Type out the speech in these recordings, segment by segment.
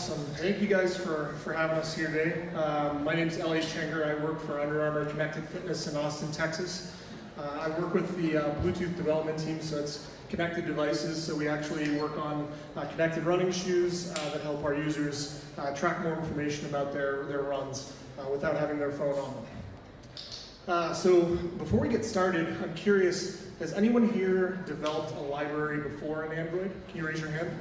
Awesome. Thank you guys for having us here today. My name is Elliott Chenger. I work for Under Armour Connected Fitness in Austin, Texas. I work with the Bluetooth development team, so it's connected devices. So we actually work on connected running shoes that help our users track more information about their runs without having their phone on them. So before we get started, I'm curious, has anyone here developed a library before in Android? Can you raise your hand?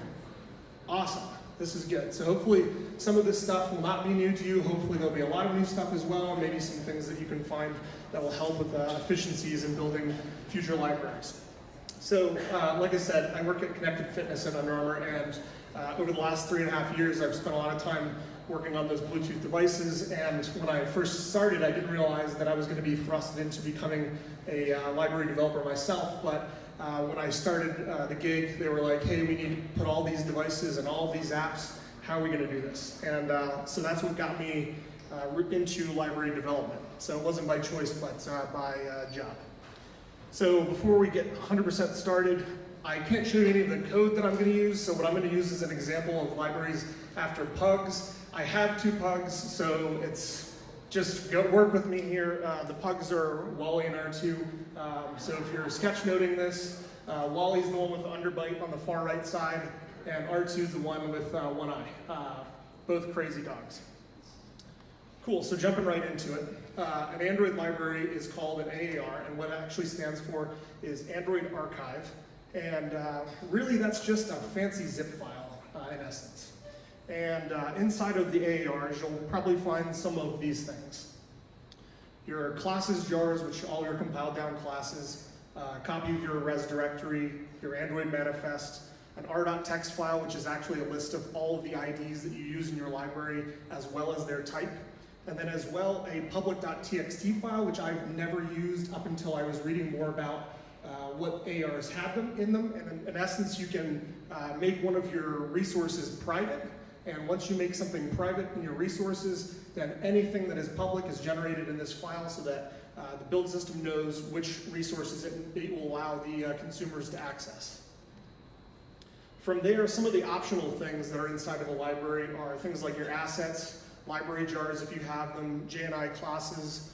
Awesome. This is good. So hopefully some of this stuff will not be new to you. Hopefully there'll be a lot of new stuff as well, and maybe some things that you can find that will help with efficiencies in building future libraries. So like I said, I work at Connected Fitness at Under Armour, and over the last 3.5 years, I've spent a lot of time working on those Bluetooth devices. And when I first started, I didn't realize that I was going to be thrusted into becoming a library developer myself. But when I started the gig, they were like, hey, we need to put all these devices and all these apps. How are we going to do this? And so that's what got me into library development. So it wasn't by choice, but by job. So before we get 100% started, I can't show you any of the code that I'm going to use. So what I'm going to use is an example of libraries after pugs. I have 2 pugs, so it's just work with me here. The pugs are Wally and R2. So if you're sketchnoting this, Wally's the one with the underbite on the far right side, and R2's the one with one eye. Both crazy dogs. Cool, so jumping right into it. An Android library is called an AAR, and what it actually stands for is Android Archive. And really that's just a fancy zip file in essence. And inside of the AARs, you'll probably find some of these things. Your classes jars, which are all your compiled down classes, a copy of your res directory, your Android manifest, an r.txt file, which is actually a list of all of the IDs that you use in your library, as well as their type. And then as well, a public.txt file, which I've never used up until I was reading more about what ARs have in them. And in essence, you can make one of your resources private. And once you make something private in your resources, then anything that is public is generated in this file so that the build system knows which resources it will allow the consumers to access. From there, some of the optional things that are inside of a library are things like your assets, library jars if you have them, JNI classes,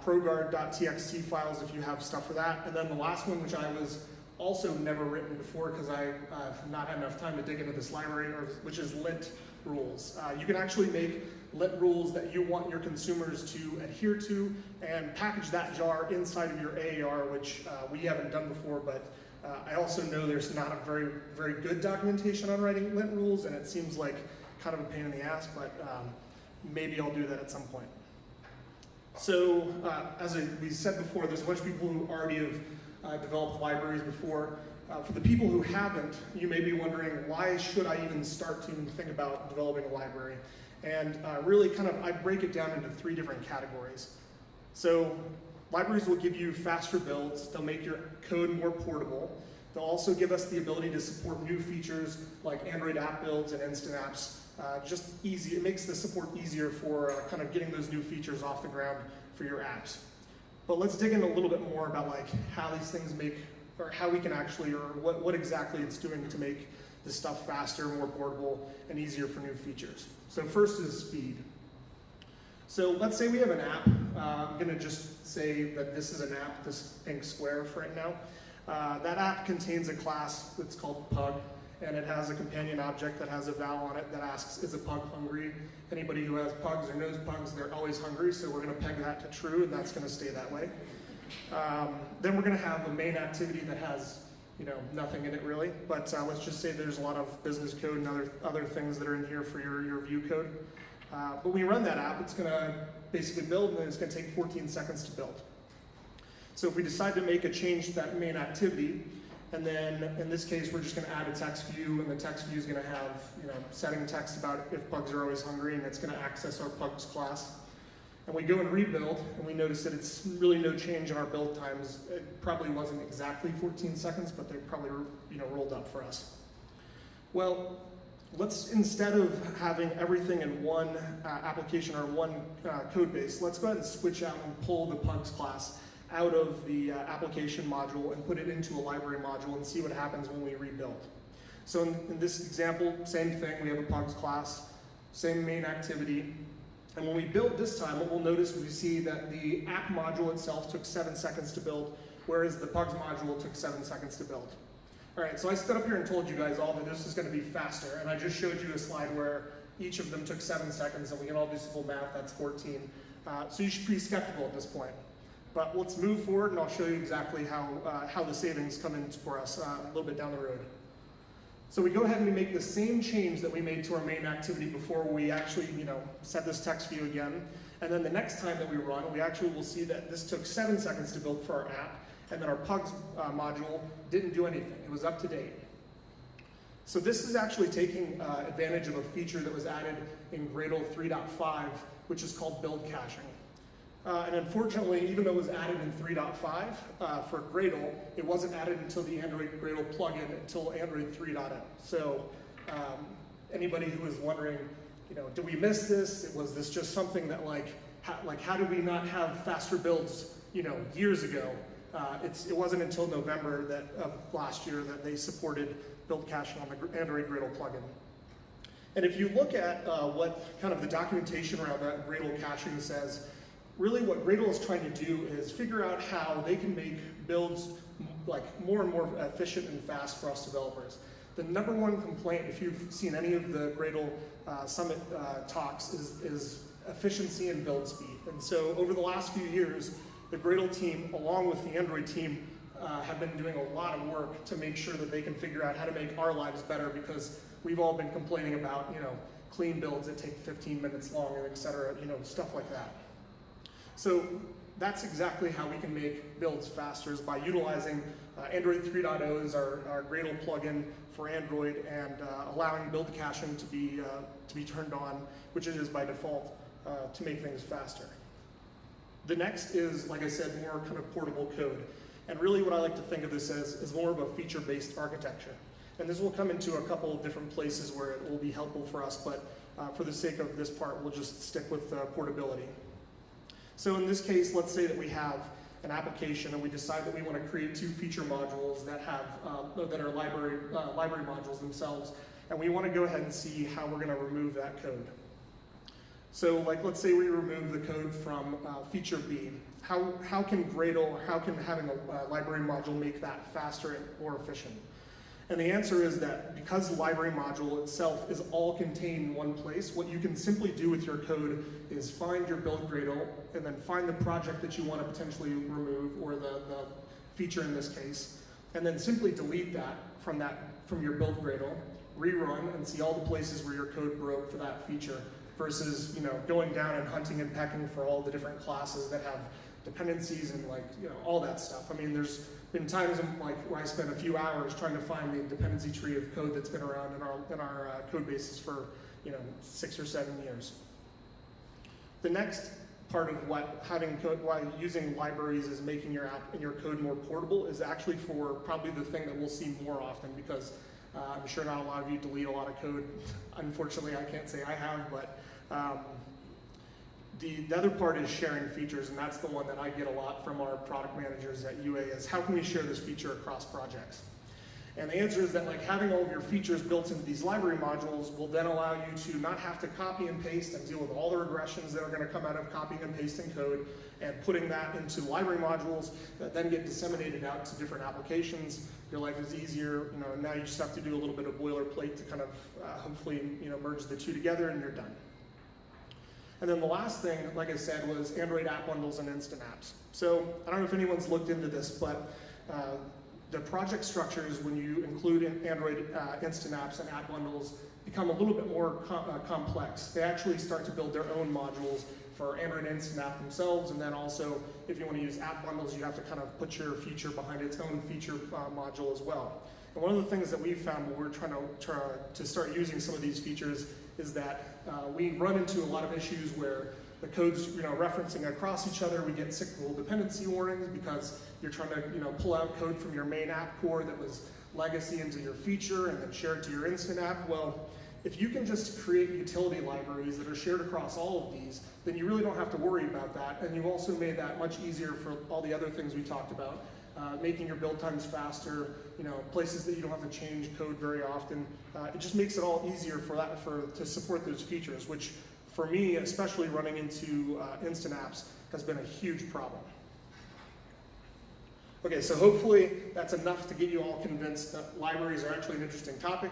ProGuard.txt files if you have stuff for that. And then the last one, which I was also never written before because I've not had enough time to dig into this library, which is lint rules. You can actually make lint rules that you want your consumers to adhere to and package that jar inside of your AAR, which we haven't done before, but I also know there's not a very, very good documentation on writing lint rules, and it seems like kind of a pain in the ass, but maybe I'll do that at some point. So as we said before, there's a bunch of people who already have developed libraries before. For the people who haven't, you may be wondering, why should I even start to think about developing a library? And really I break it down into 3 different categories. So libraries will give you faster builds, they'll make your code more portable, they'll also give us the ability to support new features like Android app builds and instant apps. Just easy, it makes the support easier for kind of getting those new features off the ground for your apps. But let's dig in a little bit more about like how these things make, or how we can actually, or what exactly it's doing to make this stuff faster, more portable, and easier for new features. So first is speed. So let's say we have an app. I'm gonna just say that this is an app, this pink square for right now. That app contains a class that's called pug, and it has a companion object that has a val on it that asks, is a pug hungry? Anybody who has pugs or knows pugs, they're always hungry, so we're gonna peg that to true, and that's gonna stay that way. Then we're gonna have a main activity that has nothing in it really, but let's just say there's a lot of business code and other things that are in here for your view code. But when you run that app, it's gonna basically build, and then it's gonna take 14 seconds to build. So if we decide to make a change to that main activity, and then in this case, we're just gonna add a text view, and the text view is gonna have setting text about if pugs are always hungry, and it's gonna access our pugs class. And we go and rebuild, and we notice that it's really no change in our build times. It probably wasn't exactly 14 seconds, but they probably rolled up for us. Well, let's, instead of having everything in one application or one code base, let's go ahead and switch out and pull the pugs class out of the application module and put it into a library module and see what happens when we rebuild. So in this example, same thing, we have a pugs class. same main activity. And when we build this time, what we'll notice, we see that the app module itself took 7 seconds to build, whereas the pugs module took 7 seconds to build. All right, so I stood up here and told you guys all that this is going to be faster, and I just showed you a slide where each of them took 7 seconds, and we can all do simple math, that's 14. So you should be skeptical at this point. But let's move forward, and I'll show you exactly how the savings come in for us a little bit down the road. So we go ahead and we make the same change that we made to our main activity before we actually, set this text view again. And then the next time that we run, we actually will see that this took 7 seconds to build for our app, and then our pugs module didn't do anything. It was up to date. So this is actually taking advantage of a feature that was added in Gradle 3.5, which is called build caching. And unfortunately, even though it was added in 3.5 for Gradle, it wasn't added until the Android Gradle plugin until Android 3.0. So anybody who was wondering, did we miss this? Was this just something that how did we not have faster builds, years ago? It wasn't until November of last year that they supported build caching on the Android Gradle plugin. And if you look at what kind of the documentation around that Gradle caching says, really what Gradle is trying to do is figure out how they can make builds more and more efficient and fast for us developers. The number one complaint, if you've seen any of the Gradle Summit talks, is efficiency and build speed. And so over the last few years, the Gradle team, along with the Android team, have been doing a lot of work to make sure that they can figure out how to make our lives better, because we've all been complaining about, clean builds that take 15 minutes long and et cetera, stuff like that. So that's exactly how we can make builds faster, is by utilizing Android 3.0 as our Gradle plugin for Android, and allowing build caching to be turned on, which it is by default, to make things faster. The next is, like I said, more kind of portable code. And really what I like to think of this as is more of a feature-based architecture. And this will come into a couple of different places where it will be helpful for us, but for the sake of this part, we'll just stick with portability. So in this case, let's say that we have an application and we decide that we want to create 2 feature modules that are library modules themselves, and we want to go ahead and see how we're going to remove that code. So let's say we remove the code from feature B. How can Gradle, or how can having a library module make that faster and more efficient? And the answer is that because the library module itself is all contained in one place, what you can simply do with your code is find your Build.gradle and then find the project that you want to potentially remove, or the feature in this case, and then simply delete that from your Build.gradle, rerun, and see all the places where your code broke for that feature, versus going down and hunting and pecking for all the different classes that have dependencies and all that stuff. I mean, there's been times where I spent a few hours trying to find the dependency tree of code that's been around in our code bases for 6 or 7 years. The next part of why using libraries is making your app and your code more portable is actually for probably the thing that we'll see more often, because I'm sure not a lot of you delete a lot of code. Unfortunately, I can't say I have, but the other part is sharing features, and that's the one that I get a lot from our product managers at UA, is how can we share this feature across projects? And the answer is that having all of your features built into these library modules will then allow you to not have to copy and paste and deal with all the regressions that are going to come out of copying and pasting code, and putting that into library modules that then get disseminated out to different applications. Your life is easier. Now you just have to do a little bit of boilerplate to kind of hopefully merge the two together, and you're done. And then the last thing, like I said, was Android app bundles and instant apps. So I don't know if anyone's looked into this, but the project structures, when you include Android instant apps and app bundles, become a little bit more complex. They actually start to build their own modules for Android instant app themselves, and then also, if you want to use app bundles, you have to kind of put your feature behind its own feature module as well. And one of the things that we've found when we're trying to start using some of these features is that we run into a lot of issues where the code's referencing across each other. We get cyclical dependency warnings because you're trying to pull out code from your main app core that was legacy into your feature and then share it to your instant app. Well, if you can just create utility libraries that are shared across all of these, then you really don't have to worry about that. And you've also made that much easier for all the other things we talked about. making your build times faster, places that you don't have to change code very often. It just makes it all easier to support those features, which for me, especially running into instant apps, has been a huge problem. Okay, so hopefully that's enough to get you all convinced that libraries are actually an interesting topic,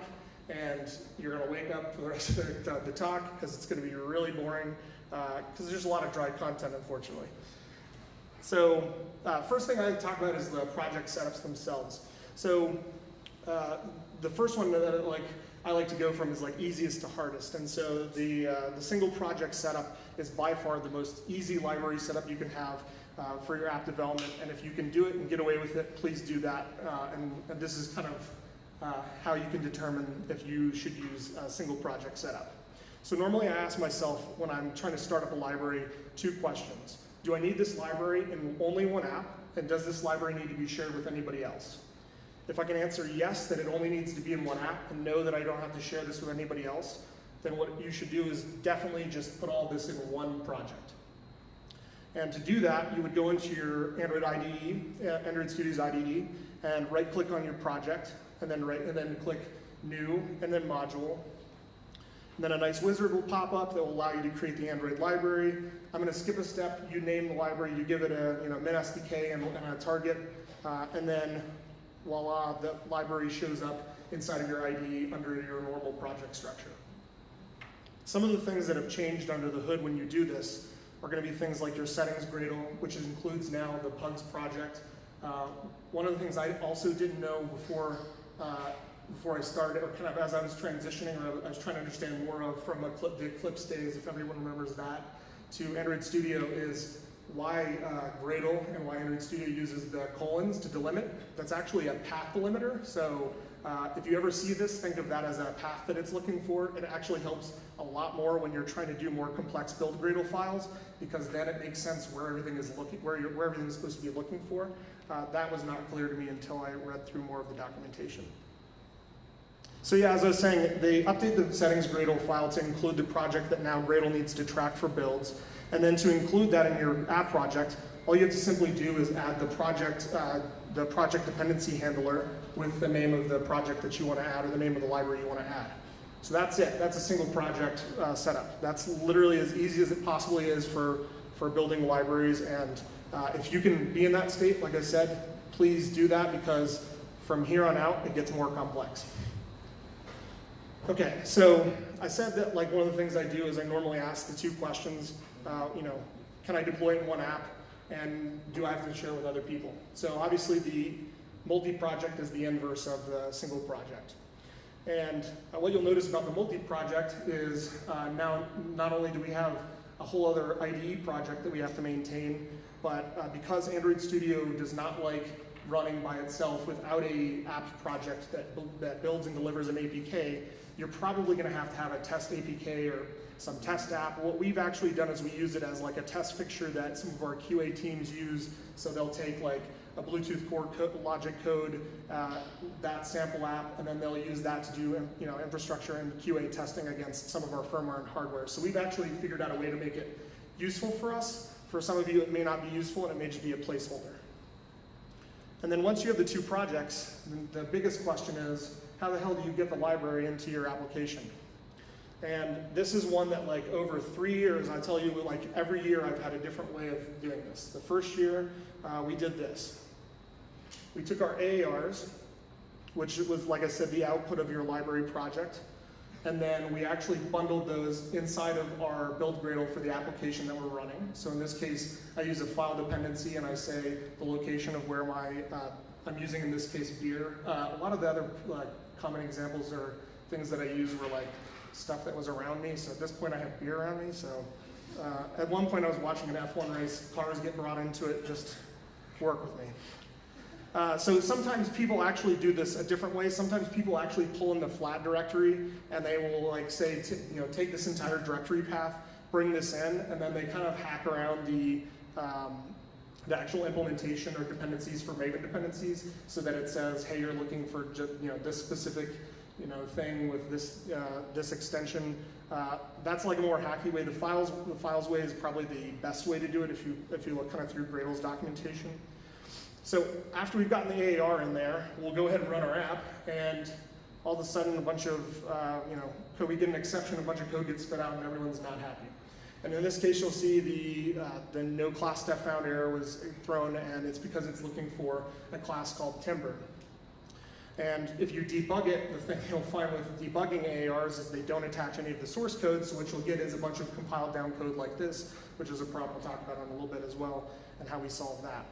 and you're going to wake up for the rest of the talk because it's going to be really boring because there's a lot of dry content, unfortunately. So first thing I talk about is the project setups themselves. So the first one that I like to go from is easiest to hardest. And so the single project setup is by far the most easy library setup you can have for your app development. And if you can do it and get away with it, please do that. And this is kind of how you can determine if you should use a single project setup. So normally I ask myself when I'm trying to start up a library 2 questions. Do I need this library in only one app? And does this library need to be shared with anybody else? If I can answer yes, that it only needs to be in one app, and know that I don't have to share this with anybody else, then what you should do is definitely just put all this in one project. And to do that, you would go into your Android IDE, Android Studio's IDE, and right-click on your project, and then click New, and then Module. And then a nice wizard will pop up that will allow you to create the Android library. I'm going to skip a step. You name the library, you give it a min SDK and a target, and then voila, the library shows up inside of your IDE under your normal project structure. Some of the things that have changed under the hood when you do this are going to be things like your Settings.gradle, which includes now the Pugs project. One of the things I also didn't know before I started, or kind of as I was transitioning, or I was trying to understand more of from the Eclipse days, if everyone remembers that, to Android Studio, is why Gradle and why Android Studio uses the colons to delimit. That's actually a path delimiter. So if you ever see this, think of that as a path that it's looking for. It actually helps a lot more when you're trying to do more complex Build.gradle files, because then it makes sense where everything is where everything is supposed to be looking for. That was not clear to me until I read through more of the documentation. So yeah, as I was saying, they update the Settings.gradle file to include the project that now Gradle needs to track for builds. And then to include that in your app project, all you have to simply do is add the project dependency handler with the name of the project that you want to add, or the name of the library you want to add. So that's it. That's a single project setup. That's literally as easy as it possibly is for building libraries. And if you can be in that state, like I said, please do that, because from here on out, it gets more complex. Okay, so I said that one of the things I do is I normally ask the 2 questions. Can I deploy it in one app, and do I have to share with other people? So obviously the multi-project is the inverse of the single project. And what you'll notice about the multi-project is now not only do we have a whole other IDE project that we have to maintain, but because Android Studio does not like running by itself without a app project that builds and delivers an APK, you're probably going to have a test APK or some test app. What we've actually done is we use it as a test fixture that some of our QA teams use. So they'll take a Bluetooth core logic code, that sample app, and then they'll use that to do infrastructure and QA testing against some of our firmware and hardware. So we've actually figured out a way to make it useful for us. For some of you, it may not be useful, and it may just be a placeholder. And then once you have the 2 projects, the biggest question is, how the hell do you get the library into your application? And this is one that over 3 years, I tell you, every year I've had a different way of doing this. The first year, we did this. We took our AARs, which was, like I said, the output of your library project, and then we actually bundled those inside of our Build.gradle for the application that we're running. So in this case, I use a file dependency, and I say the location of where I'm using, in this case, beer. A lot of the other common examples are things that I use were stuff that was around me. So at this point, I have beer around me. So at one point, I was watching an F1 race. Cars get brought into it. Just work with me. So sometimes people actually do this a different way. Sometimes people actually pull in the flat directory, and they will say, take this entire directory path, bring this in, and then they kind of hack around the actual implementation or dependencies for Maven dependencies, so that it says, hey, you're looking for this specific thing with this extension. That's a more hacky way. The files way is probably the best way to do it if you look kind of through Gradle's documentation. So after we've gotten the AAR in there, we'll go ahead and run our app, and all of a sudden a bunch of, we get an exception, a bunch of code gets spit out, and everyone's not happy. And in this case, you'll see the no class def found error was thrown, and it's because it's looking for a class called Timber. And if you debug it, the thing you'll find with debugging AARs is they don't attach any of the source code, so what you'll get is a bunch of compiled down code like this, which is a problem we'll talk about in a little bit as well, and how we solve that.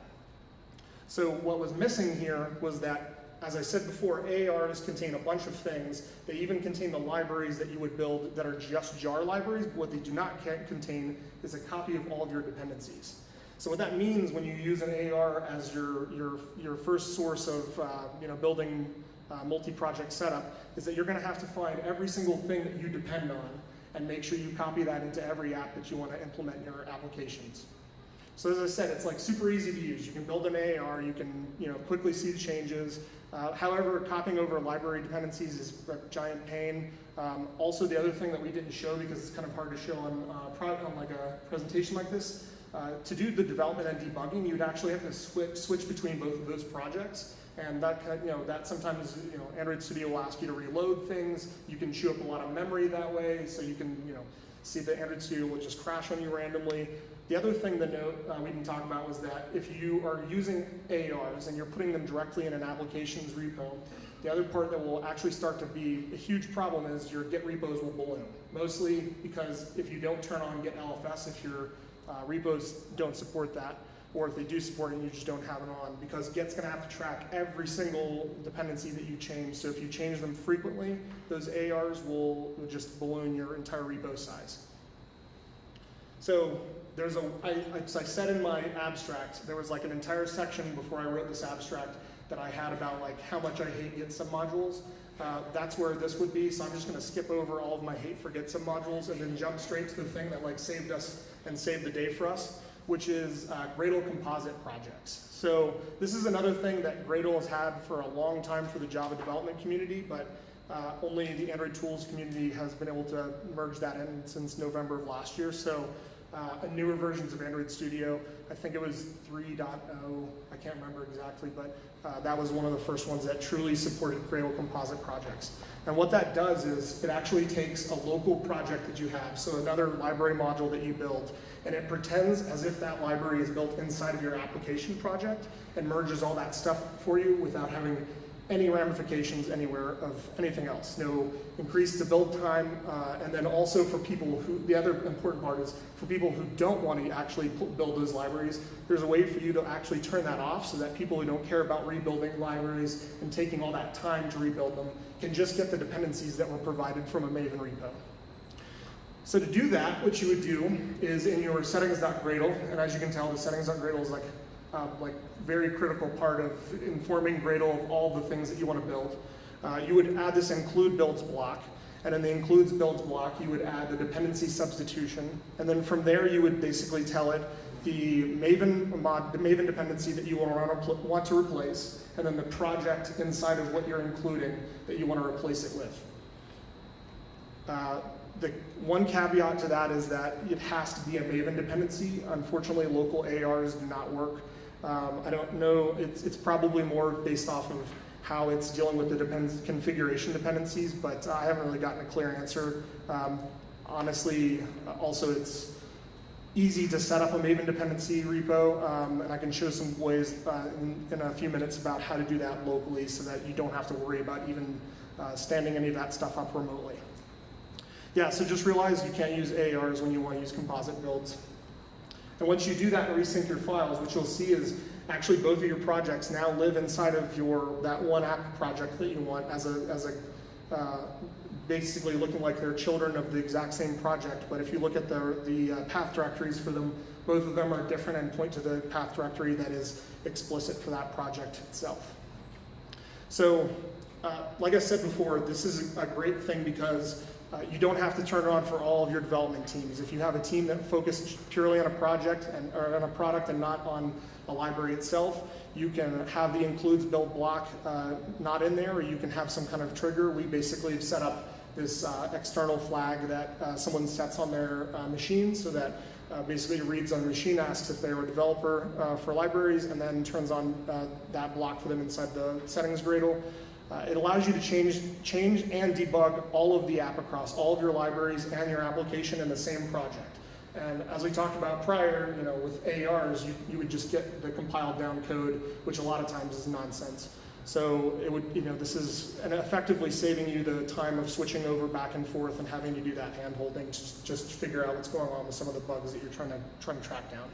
So what was missing here was that, as I said before, AARs contain a bunch of things. They even contain the libraries that you would build that are just jar libraries, but what they do not contain is a copy of all of your dependencies. So what that means when you use an AR as your first source of building multi-project setup is that you're going to have to find every single thing that you depend on and make sure you copy that into every app that you want to implement in your applications. So as I said, it's like super easy to use. You can build an AR, you can quickly see the changes. However, copying over library dependencies is a giant pain. Also, the other thing that we didn't show because it's kind of hard to show on like a presentation like this, to do the development and debugging, you'd actually have to switch between both of those projects, and that that sometimes Android Studio will ask you to reload things. You can chew up a lot of memory that way, so you can see that Android Studio will just crash on you randomly. The other thing to note we didn't talk about was that if you are using AARs and you're putting them directly in an applications repo, the other part that will actually start to be a huge problem is your Git repos will balloon. Mostly because if you don't turn on Git LFS, if your repos don't support that, or if they do support it and you just don't have it on, because Git's going to have to track every single dependency that you change. So if you change them frequently, those ARs will just balloon your entire repo size. So there's as I said in my abstract, there was like an entire section before I wrote this abstract that I had about like how much I hate Git submodules. That's where this would be, so I'm just going to skip over all of my hate for Git submodules and then jump straight to the thing that like saved us and saved the day for us, which is Gradle Composite projects. So this is another thing that Gradle has had for a long time for the Java development community, but only the Android tools community has been able to merge that in since November of last year. So newer versions of Android Studio, I think it was 3.0, I can't remember exactly, but that was one of the first ones that truly supported Gradle Composite projects. And what that does is it actually takes a local project that you have, so another library module that you build, and it pretends as if that library is built inside of your application project and merges all that stuff for you without having any ramifications anywhere of anything else. No increase to build time, and then also for people who, the other important part is for people who don't want to actually build those libraries, there's a way for you to actually turn that off so that people who don't care about rebuilding libraries and taking all that time to rebuild them can just get the dependencies that were provided from a Maven repo. So to do that, what you would do is in your Settings.gradle, and as you can tell, the Settings.gradle is like very critical part of informing Gradle of all the things that you want to build. You would add this include builds block, and in the includes builds block, you would add the dependency substitution, and then from there you would basically tell it the Maven dependency that you want to replace, and then the project inside of what you're including that you want to replace it with. The one caveat to that is that it has to be a Maven dependency. Unfortunately, local ARs do not work. I don't know, it's probably more based off of how it's dealing with the configuration dependencies, but I haven't really gotten a clear answer. Honestly, also it's easy to set up a Maven dependency repo, and I can show some ways in a few minutes about how to do that locally so that you don't have to worry about even standing any of that stuff up remotely. Yeah, so just realize you can't use ARs when you want to use composite builds. And once you do that and resync your files, what you'll see is actually both of your projects now live inside of that one app project that you want as basically looking like they're children of the exact same project. But if you look at the path directories for them, both of them are different and point to the path directory that is explicit for that project itself. So like I said before, this is a great thing because you don't have to turn it on for all of your development teams. If you have a team that focuses purely on a project or on a product and not on a library itself, you can have the includes build block not in there, or you can have some kind of trigger. We basically have set up this external flag that someone sets on their machine so that basically reads on the machine, asks if they're a developer for libraries, and then turns on that block for them inside the Settings.gradle. It allows you to change and debug all of the app across all of your libraries and your application in the same project. And as we talked about prior, with ARs, you would just get the compiled down code, which a lot of times is nonsense. So it would, this is effectively saving you the time of switching over back and forth and having to do that hand holding to just figure out what's going on with some of the bugs that you're trying to track down.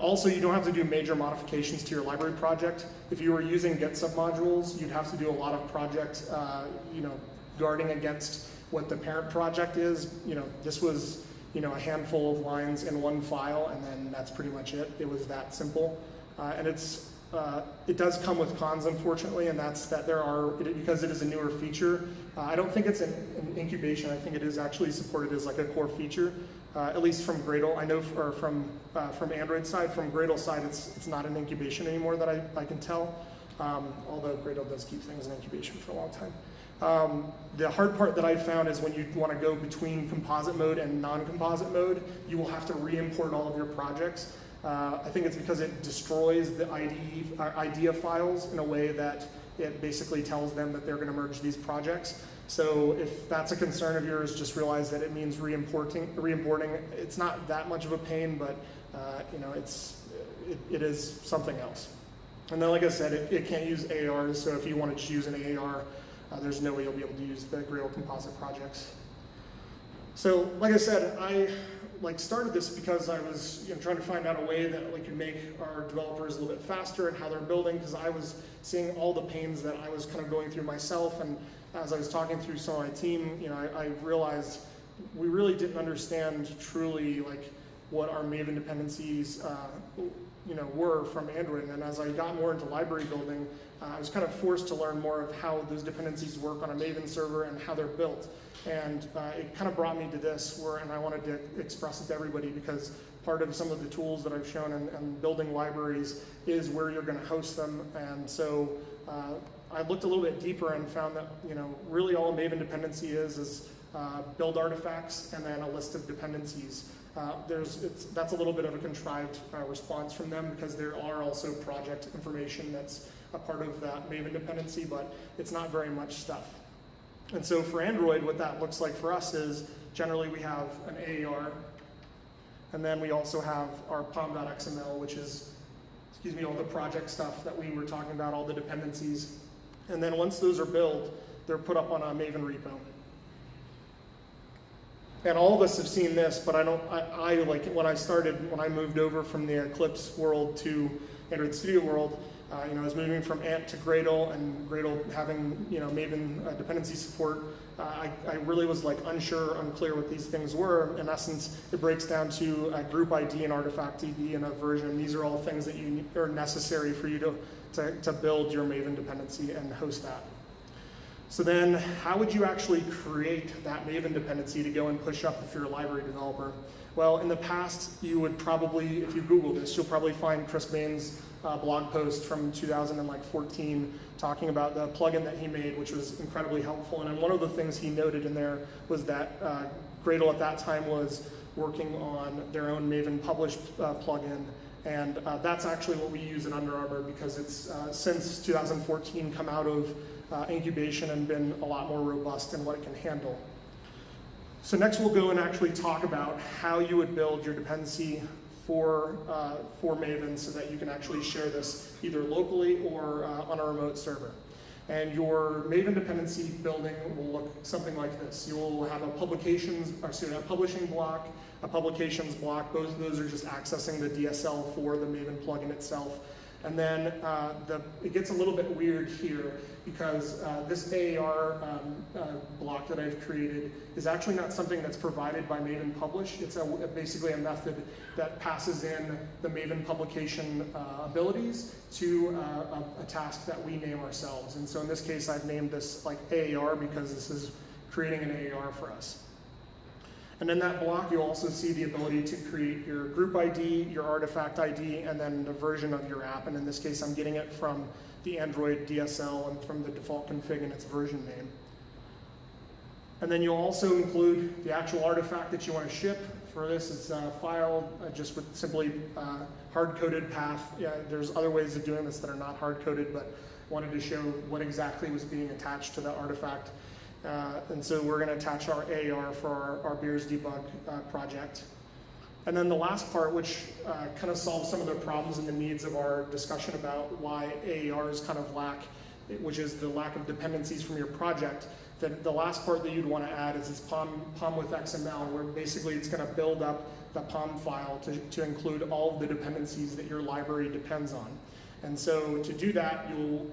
Also, you don't have to do major modifications to your library project. If you were using Git Submodules, you'd have to do a lot of project, guarding against what the parent project is. This was, a handful of lines in one file, and then that's pretty much it. It was that simple. And it does come with cons, unfortunately, and that's that because it is a newer feature, I don't think it's an incubation. I think it is actually supported as like a core feature, at least from Gradle. I know from Android side, from Gradle side, it's not an incubation anymore that I can tell, although Gradle does keep things in incubation for a long time. The hard part that I've found is when you want to go between composite mode and non-composite mode, you will have to re-import all of your projects. I think it's because it destroys the idea files in a way that it basically tells them that they're going to merge these projects. So if that's a concern of yours, just realize that it means re-importing. It's not that much of a pain, but it is something else. And then, like I said, it can't use ARs, so if you want to just use an AR, there's no way you'll be able to use the Gradle composite projects. So, like I said, I started this because I was trying to find out a way that we could make our developers a little bit faster and how they're building, because I was seeing all the pains that I was kind of going through myself, and as I was talking through some of my team, I realized we really didn't understand truly what our Maven dependencies were from Android. And as I got more into library building, I was kind of forced to learn more of how those dependencies work on a Maven server and how they're built. And it kind of brought me to this, and I wanted to express it to everybody, because part of some of the tools that I've shown in building libraries is where you're going to host them. And so I looked a little bit deeper and found that really all a Maven dependency is build artifacts and then a list of dependencies. That's a little bit of a contrived response from them, because there are also project information that's a part of that Maven dependency, but it's not very much stuff. And so for Android, what that looks like for us is generally we have an AAR, and then we also have our pom.xml, which is, all the project stuff that we were talking about, all the dependencies. And then once those are built, they're put up on a Maven repo. And all of us have seen this, but when I moved over from the Eclipse world to Android Studio world, I was moving from Ant to Gradle, and Gradle having Maven dependency support. I really was unclear what these things were. In essence, it breaks down to a group ID and artifact ID and a version. These are all things that are necessary for you to build your Maven dependency and host that. So then, how would you actually create that Maven dependency to go and push up if you're a library developer? Well, in the past, you would probably, if you Google this, you'll probably find Chris Bain's blog post from 2014 talking about the plugin that he made, which was incredibly helpful. And one of the things he noted in there was that Gradle at that time was working on their own Maven publish plugin. And that's actually what we use in Under Armour, because it's since 2014 come out of incubation and been a lot more robust in what it can handle. So next we'll go and actually talk about how you would build your dependency for Maven so that you can actually share this either locally or on a remote server. And your Maven dependency building will look something like this. You will have a publishing block, a publications block. Both of those are just accessing the DSL for the Maven plugin itself. And then it gets a little bit weird here, because this AAR block that I've created is actually not something that's provided by Maven Publish. It's basically a method that passes in the Maven publication abilities to a task that we name ourselves. And so in this case, I've named this AAR because this is creating an AAR for us. And in that block, you'll also see the ability to create your group ID, your artifact ID, and then the version of your app. And in this case, I'm getting it from the Android DSL and from the default config and its version name. And then you'll also include the actual artifact that you want to ship. For this, it's a file just with simply hard-coded path. Yeah, there's other ways of doing this that are not hard-coded, but wanted to show what exactly was being attached to the artifact. And so we're going to attach our AAR for our beers debug project. And then the last part, which kind of solves some of the problems and the needs of our discussion about why AARs kind of lack, which is the lack of dependencies from your project. The last part that you'd want to add is this POM with XML, where basically it's going to build up the POM file to include all of the dependencies that your library depends on. And so to do that, you'll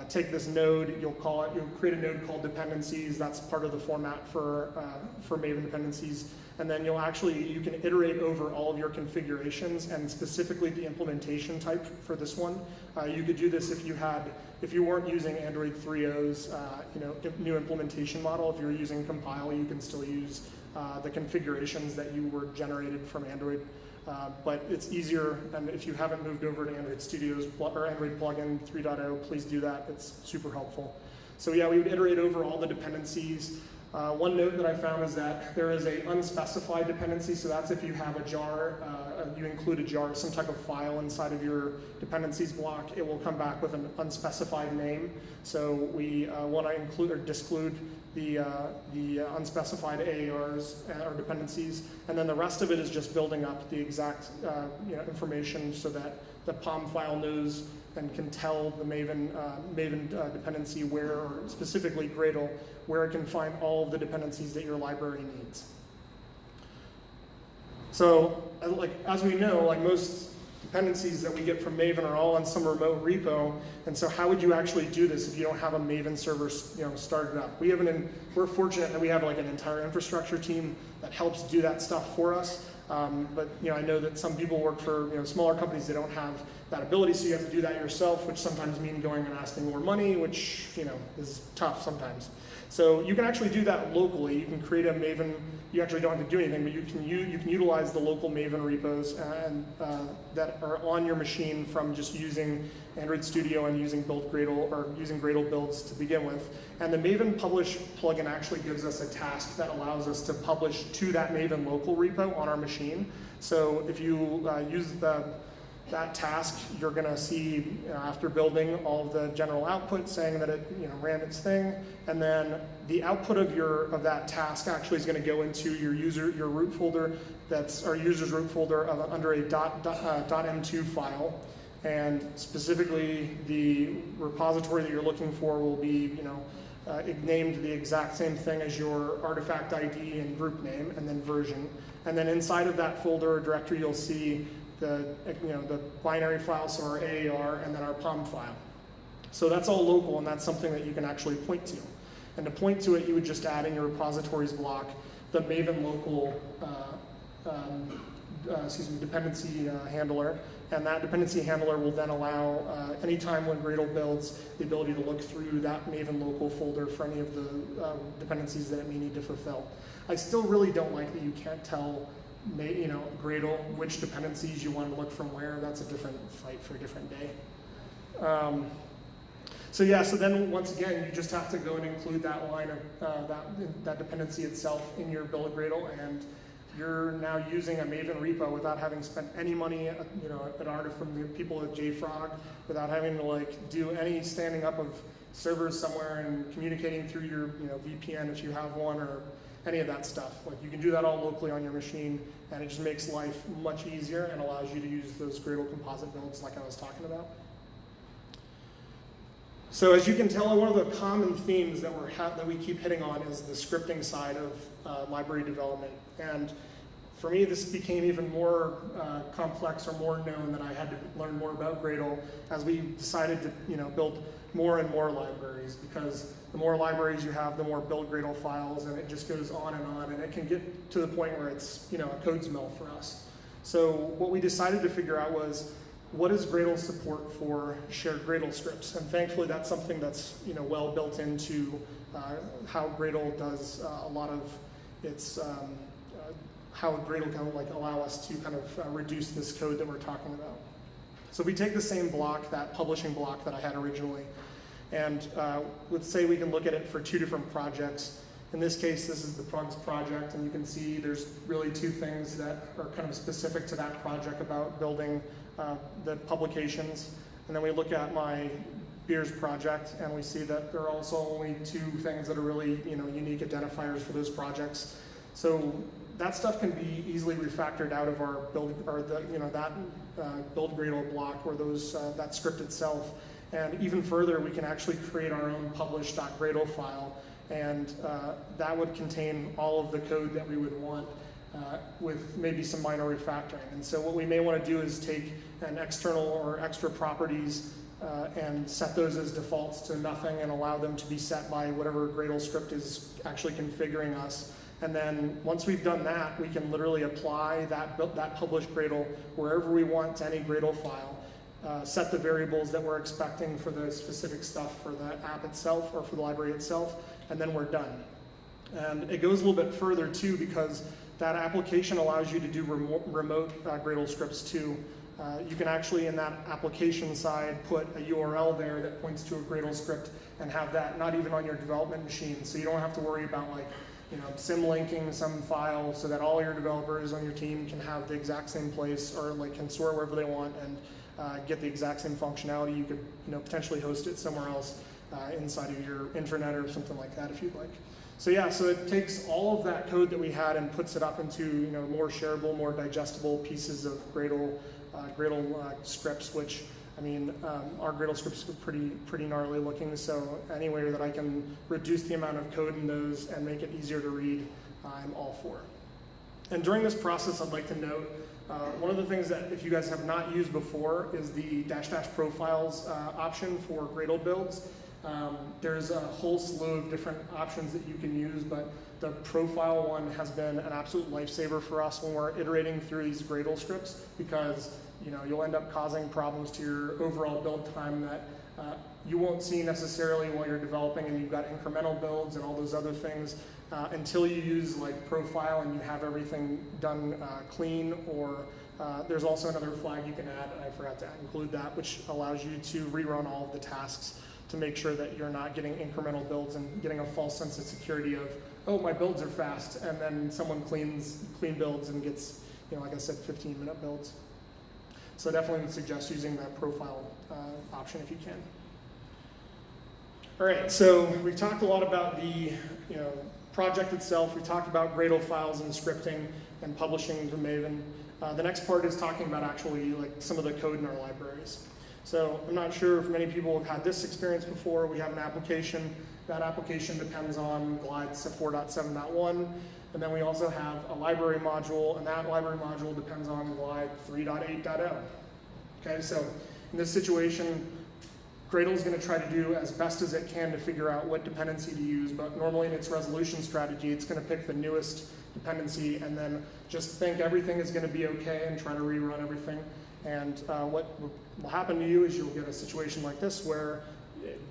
take this node, you'll create a node called dependencies. That's part of the format for Maven dependencies. And then you can iterate over all of your configurations and specifically the implementation type for this one. You could do this if you weren't using Android 3.0's new implementation model. If you were using Compile, you can still use the configurations that you were generated from Android. But it's easier, and if you haven't moved over to Android Studios or Android plugin 3.0, please do that. It's super helpful. So yeah, we would iterate over all the dependencies. One note that I found is that there is a unspecified dependency, so that's if you have a jar, you include a jar, some type of file inside of your dependencies block, it will come back with an unspecified name. So we want to include or disclude the unspecified AARs or dependencies, and then the rest of it is just building up the exact information so that the POM file knows and can tell the Maven dependency where, or specifically Gradle, where it can find all of the dependencies that your library needs. So, as we know, most dependencies that we get from Maven are all on some remote repo, and so how would you actually do this if you don't have a Maven server started up? We're fortunate that we have an entire infrastructure team that helps do that stuff for us. But I know that some people work for smaller companies that don't have that ability, so you have to do that yourself, which sometimes means going and asking more money, which is tough sometimes. So you can actually do that locally. You can create a Maven. You actually don't have to do anything, but you can utilize the local Maven repos that are on your machine from just using Android Studio and using Build.gradle or using Gradle builds to begin with. And the Maven publish plugin actually gives us a task that allows us to publish to that Maven local repo on our machine. So if you use that task, you're going to see after building all of the general output saying that it ran its thing, and then the output of that task actually is going to go into your root folder. That's our user's root folder under a .m2 file, and specifically the repository that you're looking for will be named the exact same thing as your artifact ID and group name, and then version. And then inside of that folder or directory, you'll see the binary file, so our AAR, and then our POM file. So that's all local, and that's something that you can actually point to. And to point to it, you would just add in your repositories block the Maven local dependency handler, and that dependency handler will then allow, anytime when Gradle builds, the ability to look through that Maven local folder for any of the dependencies that it may need to fulfill. I still really don't like that you can't tell Gradle which dependencies you want to look from where. That's a different fight for a different day. So then once again, you just have to go and include that line of that dependency itself in your Build.gradle, and you're now using a Maven repo without having spent any money, at Arta from the people at JFrog, without having to do any standing up of servers somewhere and communicating through your VPN if you have one, or any of that stuff. You can do that all locally on your machine, and it just makes life much easier and allows you to use those Gradle composite builds like I was talking about. So as you can tell, one of the common themes that we keep hitting on is the scripting side of library development. And for me, this became even more complex or more known that I had to learn more about Gradle as we decided to build more and more libraries, because the more libraries you have, the more Build.gradle files, and it just goes on, and it can get to the point where it's a code smell for us. So what we decided to figure out was, what is Gradle support for shared Gradle scripts? And thankfully, that's something that's well built into how Gradle does a lot of its how Gradle can allow us to kind of reduce this code that we're talking about. So if we take the same block, that publishing block that I had originally, and let's say we can look at it for two different projects. In this case, this is the Prugs project, and you can see there's really two things that are kind of specific to that project about building the publications. And then we look at my Beers project, and we see that there are also only two things that are really unique identifiers for those projects. So that stuff can be easily refactored out of our build, or that Build.gradle block, or that script itself. And even further, we can actually create our own publish.gradle file, and that would contain all of the code that we would want with maybe some minor refactoring. And so what we may want to do is take an external or extra properties and set those as defaults to nothing and allow them to be set by whatever Gradle script is actually configuring us. And then once we've done that, we can literally apply that publish Gradle wherever we want to any Gradle file, set the variables that we're expecting for the specific stuff for the app itself or for the library itself, and then we're done. And it goes a little bit further too, because that application allows you to do remote Gradle scripts too. You can actually, in that application side, put a URL there that points to a Gradle script and have that not even on your development machine. So you don't have to worry about symlinking some file so that all your developers on your team can have the exact same place, or can store wherever they want and get the exact same functionality. You could potentially host it somewhere else inside of your intranet or something like that if you'd like. So yeah, so it takes all of that code that we had and puts it up into more shareable, more digestible pieces of Gradle scripts, which our Gradle scripts are pretty gnarly looking. So any way that I can reduce the amount of code in those and make it easier to read, I'm all for. And during this process, I'd like to note one of the things that if you guys have not used before is the -- profiles option for Gradle builds. There's a whole slew of different options that you can use, but the profile one has been an absolute lifesaver for us when we're iterating through these Gradle scripts, because you'll end up causing problems to your overall build time that you won't see necessarily while you're developing and you've got incremental builds and all those other things until you use profile and you have everything done clean. Or there's also another flag you can add, and I forgot to include that, which allows you to rerun all of the tasks to make sure that you're not getting incremental builds and getting a false sense of security of, oh, my builds are fast, and then someone clean builds and gets, like I said, 15-minute builds. So definitely would suggest using that profile option if you can. All right, so we've talked a lot about the project itself. We talked about Gradle files and scripting and publishing to Maven. The next part is talking about actually some of the code in our libraries. So I'm not sure if many people have had this experience before. We have an application. That application depends on Glide 4.7.1. And then we also have a library module, and that library module depends on Glide 3.8.0. Okay, so in this situation, Gradle is going to try to do as best as it can to figure out what dependency to use, but normally in its resolution strategy, it's going to pick the newest dependency and then just think everything is going to be okay and try to rerun everything. And what will happen to you is you'll get a situation like this where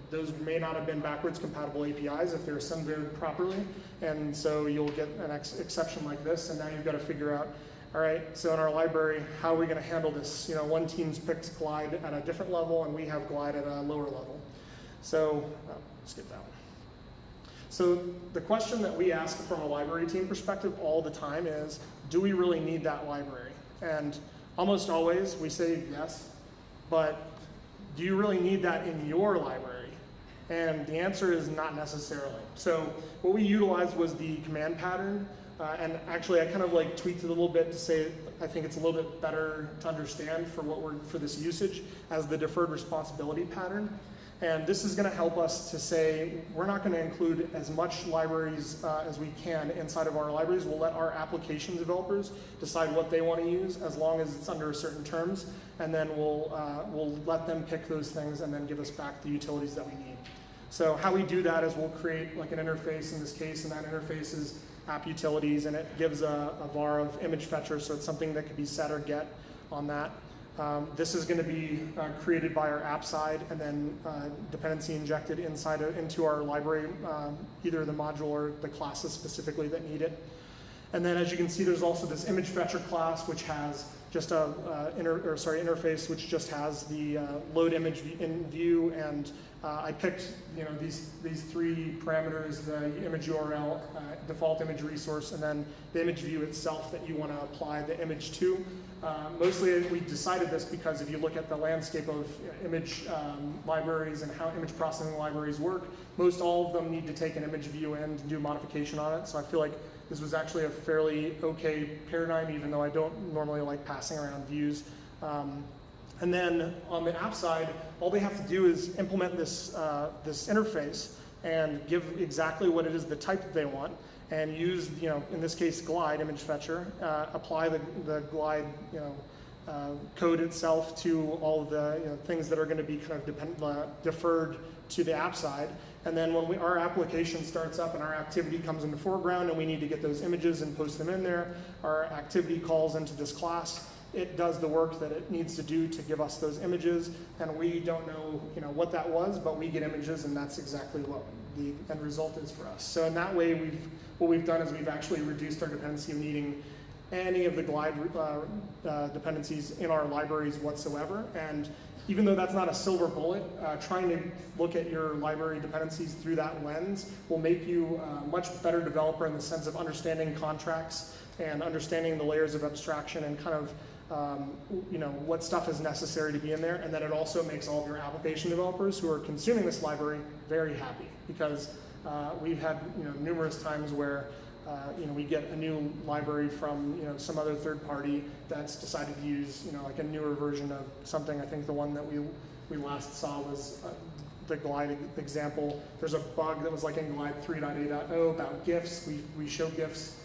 those may not have been backwards compatible APIs if they're summed properly, and so you'll get an exception like this, and now you've got to figure out, all right, so in our library, how are we going to handle this? One team's picked Glide at a different level, and we have Glide at a lower level. So, skip that one. So the question that we ask from a library team perspective all the time is, do we really need that library? And almost always we say yes, but do you really need that in your library? And the answer is not necessarily. So what we utilized was the command pattern, and actually I kind of tweaked it a little bit to say I think it's a little bit better to understand for this usage as the deferred responsibility pattern. And this is going to help us to say we're not going to include as much libraries as we can inside of our libraries. We'll let our application developers decide what they want to use as long as it's under certain terms, and then we'll let them pick those things and then give us back the utilities that we need. So how we do that is we'll create an interface in this case, and that interface is app utilities, and it gives a var of image fetcher, so it's something that could be set or get on that. This is going to be created by our app side and then dependency injected into our library, either the module or the classes specifically that need it. And then as you can see, there's also this image fetcher class, which has just a interface, which just has the load image in view, and I picked these three parameters: the image URL, default image resource, and then the image view itself that you want to apply the image to. Mostly we decided this because if you look at the landscape of image libraries and how image processing libraries work, most all of them need to take an image view and do modification on it. So I feel like this was actually a fairly okay paradigm, even though I don't normally like passing around views. And then on the app side, all they have to do is implement this interface and give exactly what it is, the type that they want, and use, in this case, glide image fetcher, apply the glide, code itself to all of the things that are going to be kind of deferred to the app side. And then when our application starts up and our activity comes in the foreground and we need to get those images and post them in there, our activity calls into this class. It does the work that it needs to do to give us those images, and we don't know, what that was, but we get images, and that's exactly what the end result is for us. So in that way, what we've done is we've actually reduced our dependency of needing any of the glide dependencies in our libraries whatsoever. And even though that's not a silver bullet, trying to look at your library dependencies through that lens will make you a much better developer in the sense of understanding contracts and understanding the layers of abstraction and kind of what stuff is necessary to be in there. And then it also makes all of your application developers who are consuming this library very happy, because we've had numerous times where we get a new library from some other third party that's decided to use like a newer version of something. I think the one that we last saw was the glide example. There's a bug that was like in glide 3.8.0 about GIFs. We show GIFs,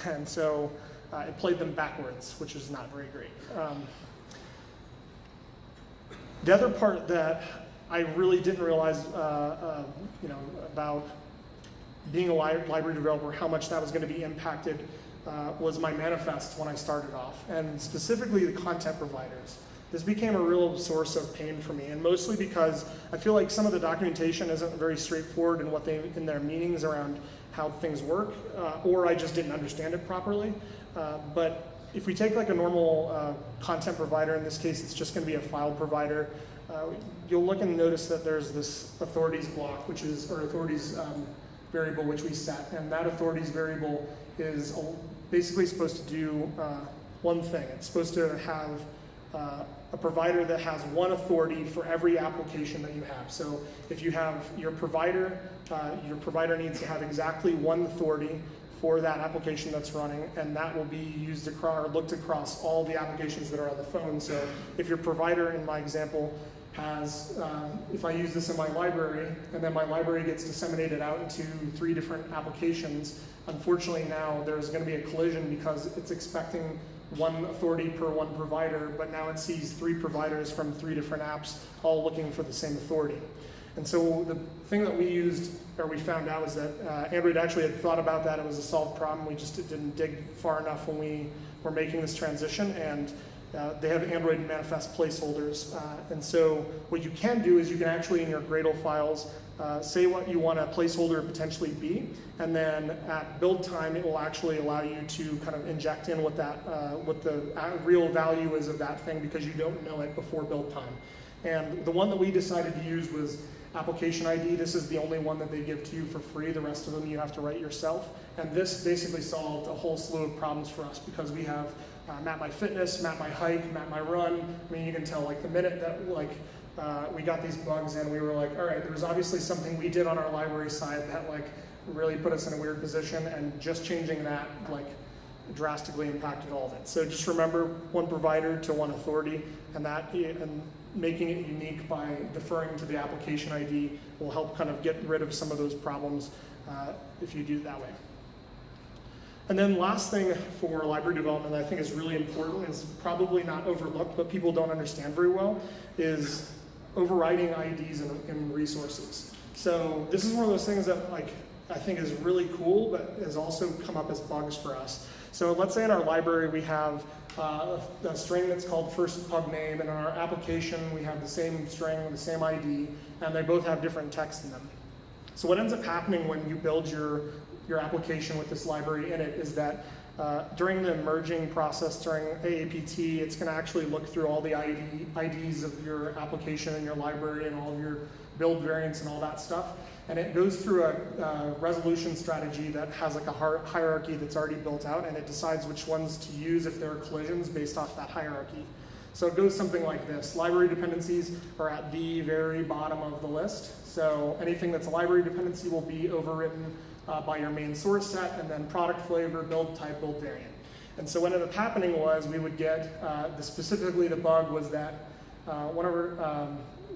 and so it played them backwards, which is not very great. The other part that I really didn't realize about being a library developer, how much that was going to be impacted, was my manifest when I started off, and specifically the content providers. This became a real source of pain for me, and mostly because I feel like some of the documentation isn't very straightforward in their meanings around how things work, or I just didn't understand it properly. But if we take like a normal content provider, in this case it's just going to be a file provider, you'll look and notice that there's this authorities block, or authorities variable which we set, and that authorities variable is basically supposed to do one thing. It's supposed to have a provider that has one authority for every application that you have. So if you have your provider needs to have exactly one authority for that application that's running, and that will be used looked across all the applications that are on the phone. So if your provider, in my example, has, if I use this in my library, and then my library gets disseminated out into 3 different applications, unfortunately now there's going to be a collision because it's expecting one authority per one provider, but now it sees 3 providers from 3 different apps all looking for the same authority. And so the thing that we found out is that Android actually had thought about that. It was a solved problem. We just didn't dig far enough when we were making this transition, and they have Android manifest placeholders. And so what you can do is you can actually, in your Gradle files, say what you want a placeholder potentially be, and then at build time, it will actually allow you to kind of inject in what the real value is of that thing, because you don't know it before build time. And the one that we decided to use was application ID. This is the only one that they give to you for free. The rest of them you have to write yourself. And this basically solved a whole slew of problems for us, because we have map my fitness, map my hike, map my run. I mean, you can tell like the minute that we got these bugs in, we were like, all right, there was obviously something we did on our library side that like really put us in a weird position, and just changing that like drastically impacted all of it. So just remember, one provider to one authority, and making it unique by deferring to the application ID will help kind of get rid of some of those problems if you do it that way. And then last thing for library development that I think is really important, is probably not overlooked, but people don't understand very well, is overriding IDs in resources. So this is one of those things that like I think is really cool, but has also come up as bugs for us. So let's say in our library we have a string that's called first pub name, and in our application we have the same string, the same ID, and they both have different text in them. So what ends up happening when you build your application with this library in it is that during the merging process during AAPT, it's going to actually look through all the IDs of your application and your library and all of your build variants and all that stuff. And it goes through a resolution strategy that has like a hierarchy that's already built out, and it decides which ones to use if there are collisions based off that hierarchy. So it goes something like this. Library dependencies are at the very bottom of the list. So anything that's a library dependency will be overwritten by your main source set, and then product flavor, build type, build variant. And so what ended up happening was we would get, specifically the bug was that whenever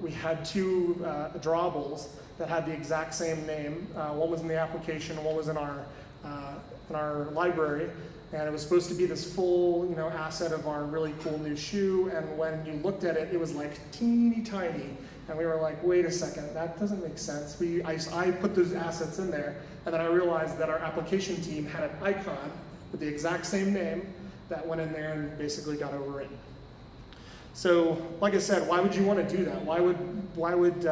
we had two drawables that had the exact same name. One was in the application, and one was in our library. And it was supposed to be this full, asset of our really cool new shoe. And when you looked at it, it was like teeny tiny. And we were like, wait a second, that doesn't make sense. I put those assets in there, and then I realized that our application team had an icon with the exact same name that went in there and basically got overwritten. So, like I said, why would you want to do that? Why would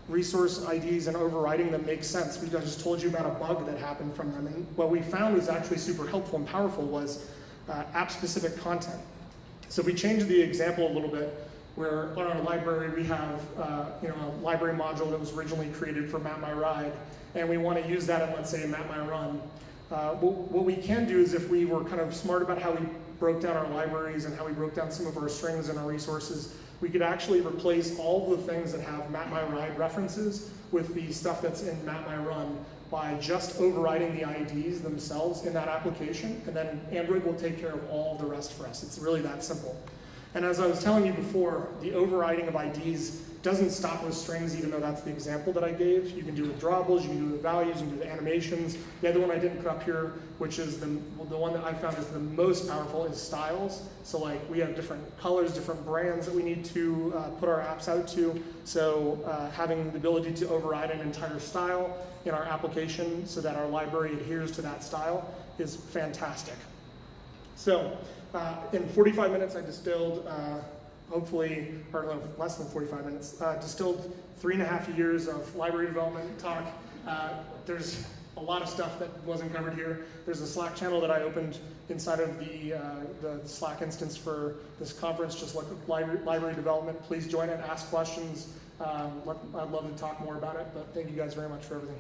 resource IDs and overriding them make sense? I just told you about a bug that happened from them, and what we found was actually super helpful and powerful was app-specific content. So if we change the example a little bit, where on our library we have a library module that was originally created for map-my-ride, and we want to use that in, let's say, map-my-run. What we can do is, if we were kind of smart about how we broke down our libraries and how we broke down some of our strings and our resources, we could actually replace all the things that have map-my-ride references with the stuff that's in map-my-run by just overriding the IDs themselves in that application, and then Android will take care of all the rest for us. It's really that simple. And as I was telling you before, the overriding of IDs doesn't stop with strings, even though that's the example that I gave. You can do it with drawables, you can do it with values, you can do it with animations. The other one I didn't put up here, which is the one that I found is the most powerful, is styles. So like we have different colors, different brands that we need to put our apps out to. So having the ability to override an entire style in our application so that our library adheres to that style is fantastic. So in 45 minutes I distilled hopefully, or no, less than 45 minutes, distilled 3.5 years of library development talk. There's a lot of stuff that wasn't covered here. There's a Slack channel that I opened inside of the Slack instance for this conference, just like library development. Please join it, ask questions. I'd love to talk more about it, but thank you guys very much for everything.